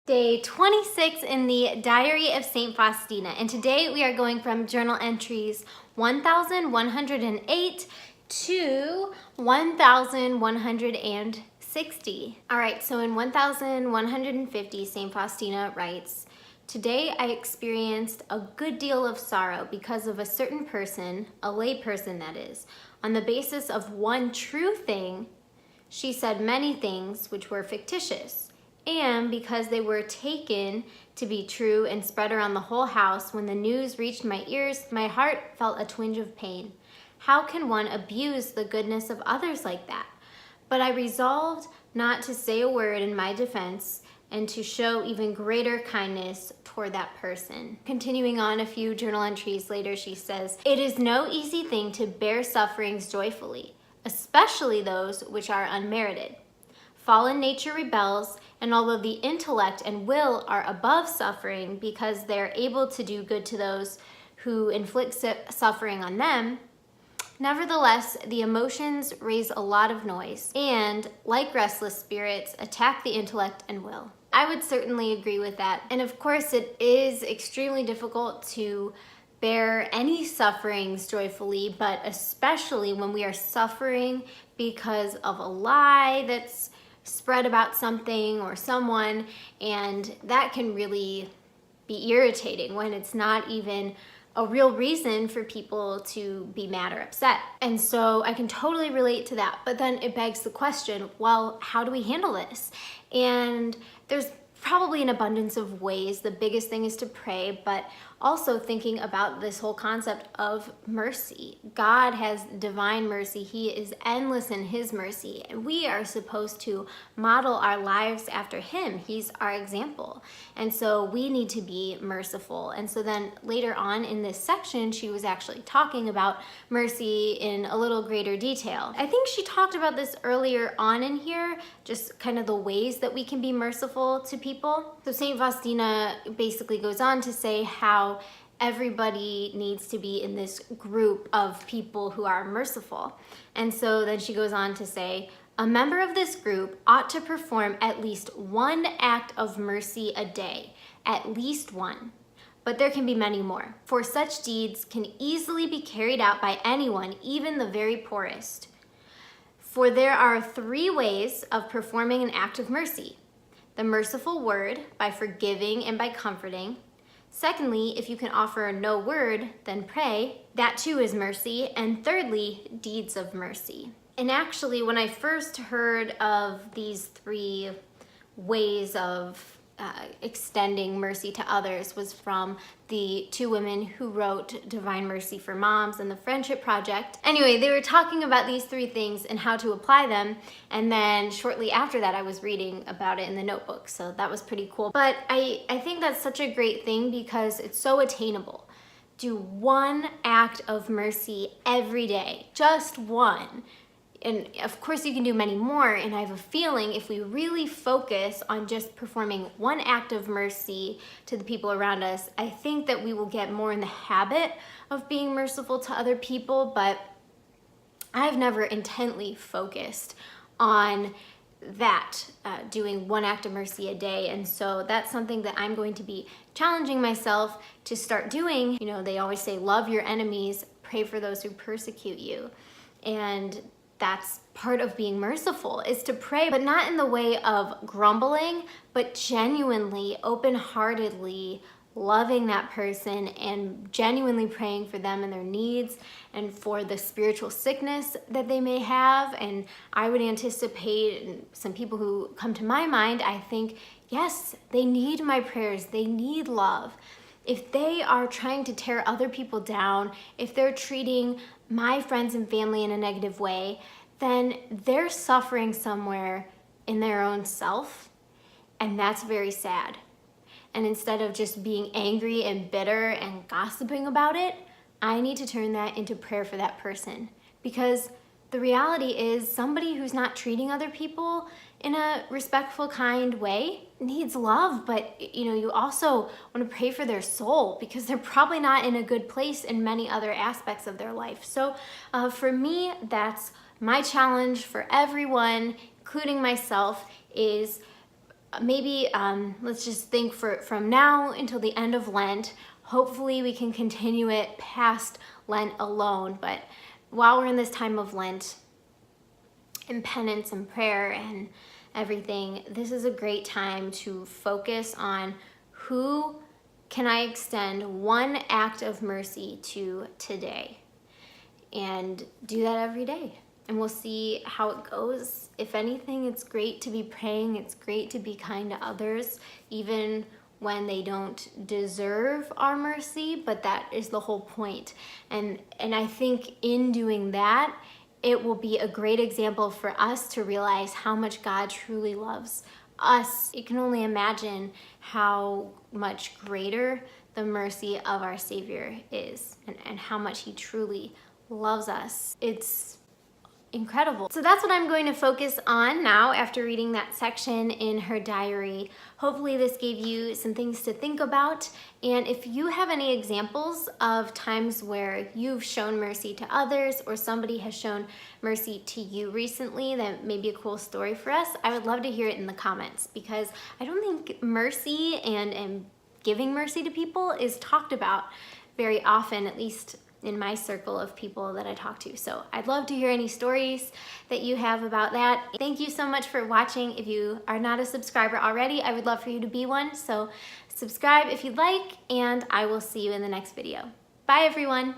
Day 26 in the Diary of St. Faustina, and today we are going from journal entries 1108 to 1160. All right, so in 1150, St. Faustina writes, "Today I experienced a good deal of sorrow because of a certain person, a lay person that is. On the basis of one true thing, she said many things which were fictitious. And because they were taken to be true and spread around the whole house, when the news reached my ears, my heart felt a twinge of pain. How can one abuse the goodness of others like that? But I resolved not to say a word in my defense and to show even greater kindness toward that person." Continuing on a few journal entries later, she says, "It is no easy thing to bear sufferings joyfully, especially those which are unmerited. Fallen nature rebels, and although the intellect and will are above suffering because they're able to do good to those who inflict suffering on them, nevertheless, the emotions raise a lot of noise and, like restless spirits, attack the intellect and will." I would certainly agree with that. And of course, it is extremely difficult to bear any sufferings joyfully, but especially when we are suffering because of a lie that's spread about something or someone, and that can really be irritating when it's not even a real reason for people to be mad or upset. And so I can totally relate to that, but then it begs the question, well, how do we handle this? And there's probably an abundance of ways. The biggest thing is to pray, but also thinking about this whole concept of mercy. God has divine mercy. He is endless in his mercy, and we are supposed to model our lives after him. He's our example. And so we need to be merciful. And so then later on in this section, she was actually talking about mercy in a little greater detail. I think she talked about this earlier on in here, just kind of the ways that we can be merciful to people. So St. Faustina basically goes on to say how everybody needs to be in this group of people who are merciful. And so then she goes on to say, "A member of this group ought to perform at least one act of mercy a day, at least one. But there can be many more, for such deeds can easily be carried out by anyone, even the very poorest. For there are three ways of performing an act of mercy: the merciful word, by forgiving and by comforting. Secondly, if you can offer no word, then pray. That too is mercy. And thirdly, deeds of mercy." And actually, when I first heard of these three ways of extending mercy to others was from the two women who wrote Divine Mercy for Moms and the Friendship Project. Anyway, they were talking about these three things and how to apply them, and then shortly after that I was reading about it in the notebook, so that was pretty cool. But I think that's such a great thing because it's so attainable. Do one act of mercy every day, just one. And of course you can do many more, and I have a feeling if we really focus on just performing one act of mercy to the people around us, I think that we will get more in the habit of being merciful to other people. But I've never intently focused on that, doing one act of mercy a day, and so that's something that I'm going to be challenging myself to start doing. You know, they always say, love your enemies, pray for those who persecute you, and that's part of being merciful, is to pray, but not in the way of grumbling, but genuinely, open-heartedly loving that person and genuinely praying for them and their needs and for the spiritual sickness that they may have. And I would anticipate some people who come to my mind, I think, yes, they need my prayers, they need love. If they are trying to tear other people down, if they're treating my friends and family in a negative way, then they're suffering somewhere in their own self, and that's very sad. And instead of just being angry and bitter and gossiping about it, I need to turn that into prayer for that person. Because the reality is, somebody who's not treating other people in a respectful, kind way needs love, but you also want to pray for their soul because they're probably not in a good place in many other aspects of their life. So for me, that's my challenge for everyone, including myself, is maybe let's just think from now until the end of Lent. Hopefully we can continue it past Lent alone, but while we're in this time of Lent and penance and prayer and everything, this is a great time to focus on who can I extend one act of mercy to today, and do that every day. And we'll see how it goes. If anything, it's great to be praying. It's great to be kind to others, even when they don't deserve our mercy, but that is the whole point. And I think in doing that, it will be a great example for us to realize how much God truly loves us. You can only imagine how much greater the mercy of our Savior is, and how much He truly loves us. It's incredible. So that's what I'm going to focus on now after reading that section in her diary. Hopefully this gave you some things to think about. And if you have any examples of times where you've shown mercy to others, or somebody has shown mercy to you recently, that may be a cool story for us, I would love to hear it in the comments, because I don't think mercy and giving mercy to people is talked about very often, at least in my circle of people that I talk to. So I'd love to hear any stories that you have about that. Thank you so much for watching. If you are not a subscriber already, I would love for you to be one. So subscribe if you'd like, and I will see you in the next video. Bye everyone.